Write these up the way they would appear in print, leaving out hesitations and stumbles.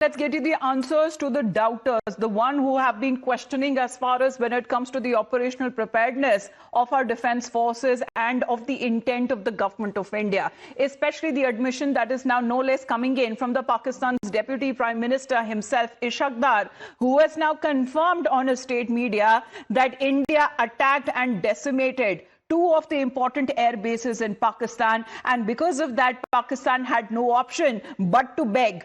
let's get you the answers to the doubters, the one who have been questioning as far as when it comes to the operational preparedness of our defense forces and of the intent of the government of India, especially the admission that is now no less coming in from the Pakistan's Deputy Prime Minister himself, Ishaq, who has now confirmed on his state media that India attacked and decimated two of the important air bases in Pakistan, and because of that, Pakistan had no option but to beg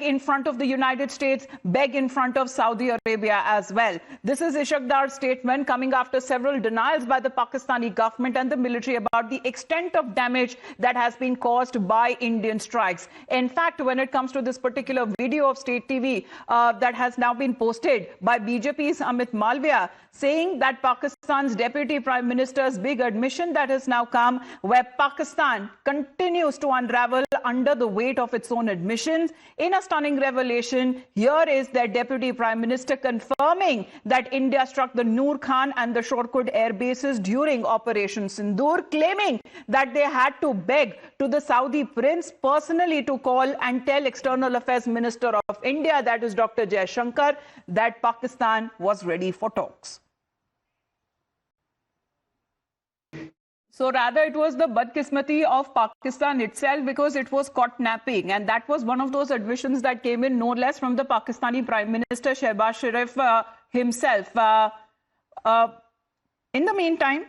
in front of the United States, beg in front of Saudi Arabia as well. This is Ishaq's statement coming after several denials by the Pakistani government and the military about the extent of damage that has been caused by Indian strikes. In fact, when it comes to this particular video of state TV that has now been posted by BJP's Amit Malviya, saying that Pakistan's Deputy Prime Minister's big admission that has now come, where Pakistan continues to unravel under the weight of its own admissions. In a stunning revelation, here is their Deputy Prime Minister confirming that India struck the Nur Khan and the Shorkot air bases during Operation Sindoor, claiming that they had to beg to the Saudi prince personally to call and tell External Affairs Minister of India, that is Dr. Jaishankar, that Pakistan was ready for talks. So rather, it was the badkismati of Pakistan itself, because it was caught napping. And that was one of those admissions that came in no less from the Pakistani Prime Minister Shehbaz Sharif himself. In the meantime,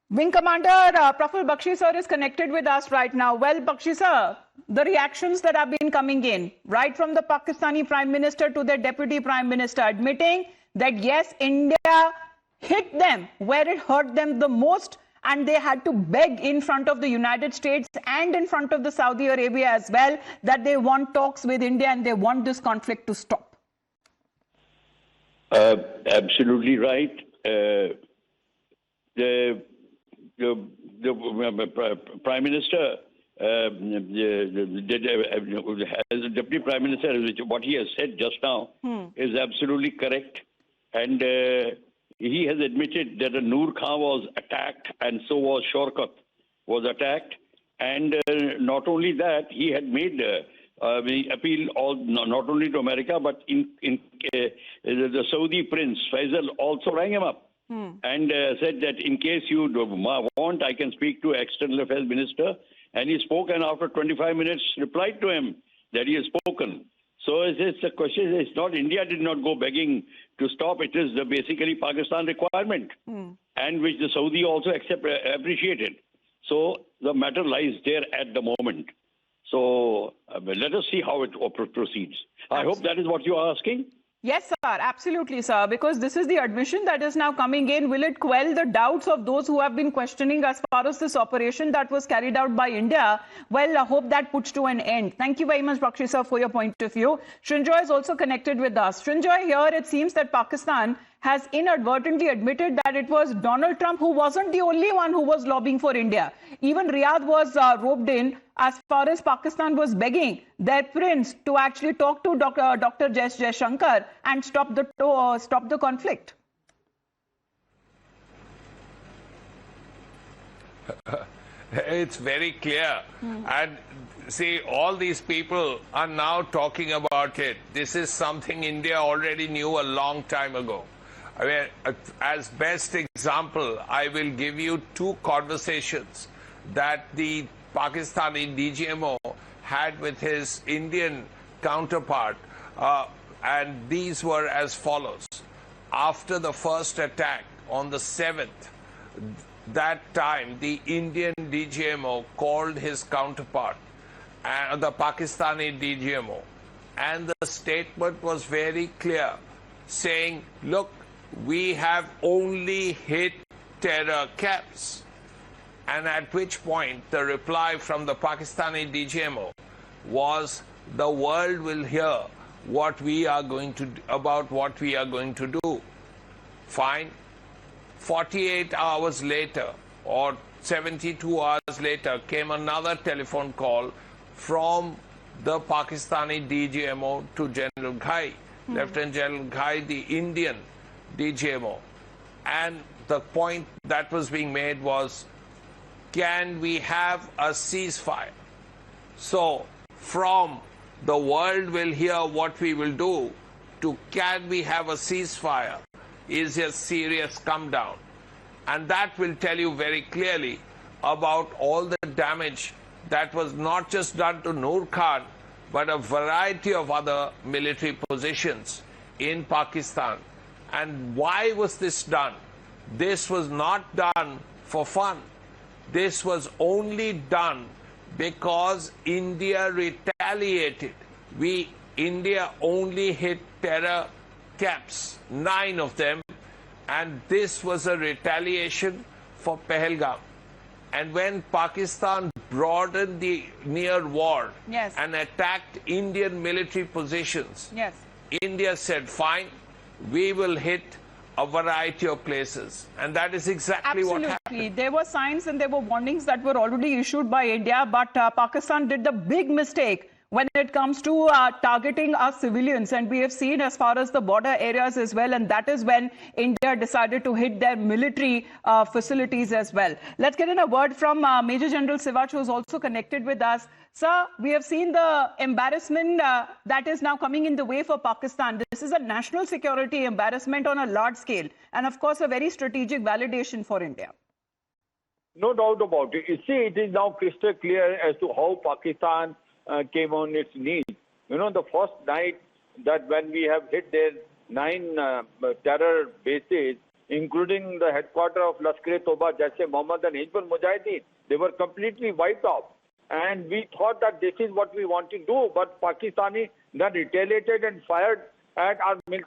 Wing Commander Praful Bakshi sir is connected with us right now. Well, Bakshi sir, the reactions that have been coming in, right from the Pakistani Prime Minister to their Deputy Prime Minister, admitting that yes, India hit them where it hurt them the most, and they had to beg in front of the United States and in front of the Saudi Arabia as well that they want talks with India and they want this conflict to stop. Absolutely right. The Prime Minister, as the Deputy Prime Minister, what he has said just now is absolutely correct. And he has admitted that the Nur Khan was attacked, and so was Shorkot was attacked. And not only that, he had made the appeal not only to America, but the Saudi Prince Faisal also rang him up and said that in case you want, I can speak to External Affairs Minister. And he spoke, and after 25 minutes replied to him that he has spoken. So it's a question, it's not India did not go begging to stop, it is basically Pakistan requirement, and which the Saudi also appreciated. So the matter lies there at the moment. So let us see how it proceeds. I hope that is what you are asking. Yes, sir. Absolutely, sir. Because this is the admission that is now coming in. Will it quell the doubts of those who have been questioning as far as this operation that was carried out by India? Well, I hope that puts to an end. Thank you very much, Bakshi, sir, for your point of view. Srinjoy is also connected with us. Srinjoy, here it seems that Pakistan has inadvertently admitted that it was Donald Trump who wasn't the only one who was lobbying for India. Even Riyadh was roped in as far as Pakistan was begging their prince to actually talk to Dr. Jaishankar and stop the conflict. It's very clear. And see, all these people are now talking about it. This is something India already knew a long time ago. I mean, as best example, I will give you two conversations that the Pakistani DGMO had with his Indian counterpart, and these were as follows. After the first attack on the 7th, that time the Indian DGMO called his counterpart, the Pakistani DGMO, and the statement was very clear, saying, look, we have only hit terror camps. And at which point the reply from the Pakistani DGMO was, the world will hear what we are going to about what we are going to do. Fine. 48 hours later or 72 hours later came another telephone call from the Pakistani DGMO to General Ghai, Lieutenant General Ghai, the Indian DGMO. And the point that was being made was, can we have a ceasefire? So from the world will hear what we will do to can we have a ceasefire? Is a serious come down? And that will tell you very clearly about all the damage that was not just done to Nur Khan, but a variety of other military positions in Pakistan. And why was this done? This was not done for fun. This was only done because India retaliated. India only hit terror camps, 9 of them, and this was a retaliation for Pahalgam. And when Pakistan broadened the near war Yes. and attacked Indian military positions, Yes. India said, fine, we will hit a variety of places. And that is exactly what happened. Absolutely. There were signs and there were warnings that were already issued by India, but Pakistan did the big mistake when it comes to targeting our civilians. And we have seen as far as the border areas as well. And that is when India decided to hit their military facilities as well. Let's get in a word from Major General Sivach, who is also connected with us. Sir, we have seen the embarrassment that is now coming in the way for Pakistan. This is a national security embarrassment on a large scale. And of course, a very strategic validation for India. No doubt about it. You see, it is now crystal clear as to how Pakistan came on its knees. You know, the first night that when we have hit their 9 terror bases, including the headquarters of Lashkar-e-Toba, Jaish-e-Mohammed and Hizbul Mujahideen, they were completely wiped out. And we thought that this is what we want to do, but Pakistani then retaliated and fired at our military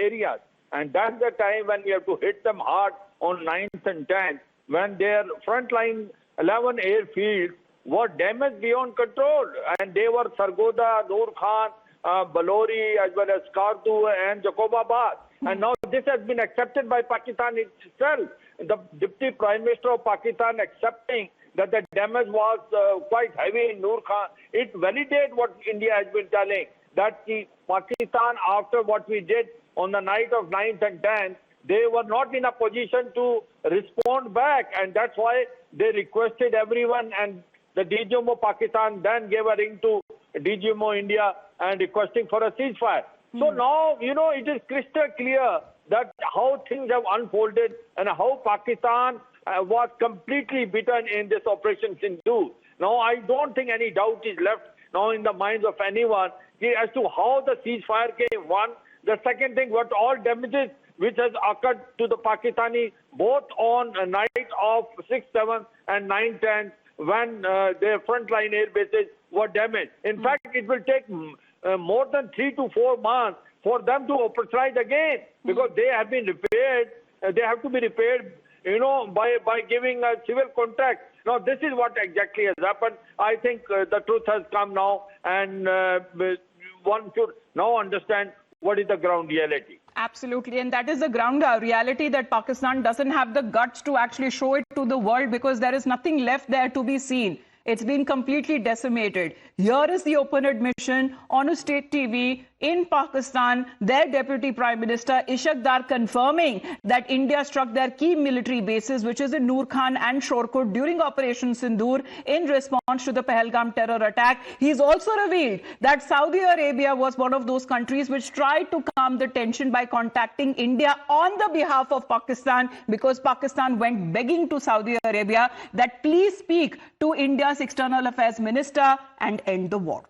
areas. And that's the time when we have to hit them hard on 9th and 10th, when their frontline 11 airfields were damaged beyond control. And they were Sargoda, Nur Khan, Balori, as well as Kartu and Jacobabad. And now this has been accepted by Pakistan itself. The Deputy Prime Minister of Pakistan accepting that the damage was quite heavy in Nur Khan. It validates what India has been telling, that Pakistan, after what we did on the night of 9th and 10th, they were not in a position to respond back. And that's why they requested everyone, and the DGMO Pakistan then gave a ring to DGMO India and requesting for a ceasefire. So now, you know, it is crystal clear that how things have unfolded and how Pakistan was completely beaten in this Operation Sindoor. Now, I don't think any doubt is left now in the minds of anyone as to how the ceasefire came. One, the second thing, what all damages which has occurred to the Pakistani, both on a night of 6th, 7th and 9th, 10th, when their frontline air bases were damaged. In fact, it will take more than 3 to 4 months for them to operationalize again, because they have been repaired. They have to be repaired, you know, by giving a civil contract. Now, this is what exactly has happened. I think the truth has come now, and one should now understand what is the ground reality. Absolutely. And that is the ground reality, that Pakistan doesn't have the guts to actually show it to the world, because there is nothing left there to be seen. It's been completely decimated. Here is the open admission on a state TV in Pakistan, their Deputy Prime Minister Ishaq confirming that India struck their key military bases, which is in Nur Khan and Shorkot, during Operation Sindoor in response to the Pahalgam terror attack. He's also revealed that Saudi Arabia was one of those countries which tried to calm the tension by contacting India on the behalf of Pakistan, because Pakistan went begging to Saudi Arabia that please speak to India's External Affairs Minister and end the war.